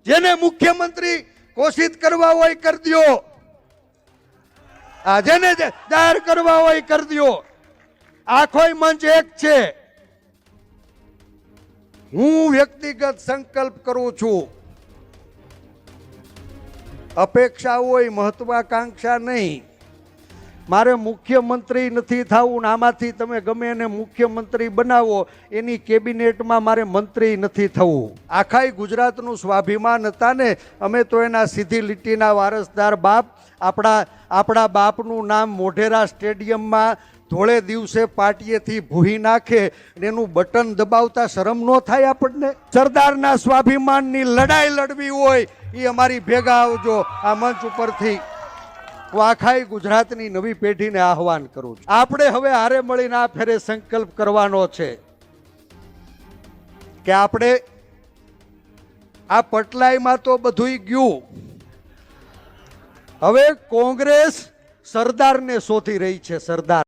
જેને મુખ્યમંત્રી ઘોષિત કરવા હોય કરી દો, જેને જાહેર કરવા હોય કરી દો. આખોય મંચ એક છે. હું વ્યક્તિગત સંકલ્પ કરું છું, અપેક્ષા હોય મહત્વાકાંક્ષા નહીં. મારે મુખ્યમંત્રી નથી થવું, આમાંથી તમે ગમે એને મુખ્યમંત્રી બનાવો, એની કેબિનેટમાં મારે મંત્રી નથી થવું. આખાય ગુજરાતનું સ્વાભિમાન હતા ને, અમે તો એના સીધી લીટીના વારસદાર બાપ. આપણા બાપનું નામ મોઢેરા સ્ટેડિયમમાં ધોળે દિવસે પાટીએથી ભૂહી નાખે, એનું બટન દબાવતા શરમ ન થાય આપણને? સરદારના સ્વાભિમાનની લડાઈ લડવી હોય એ અમારી ભેગા આવજો. આ મંચ ઉપરથી હું આખાય ગુજરાતની નવી પેઢીને આહવાન કરું છું. આપણે હવે હારે મળીને આ ફેરે સંકલ્પ કરવાનો છે કે આપણે આ પટલાઈમાં તો બધુંય ગયું, હવે કોંગ્રેસ સરદારને શોધી રહી છે. સરદાર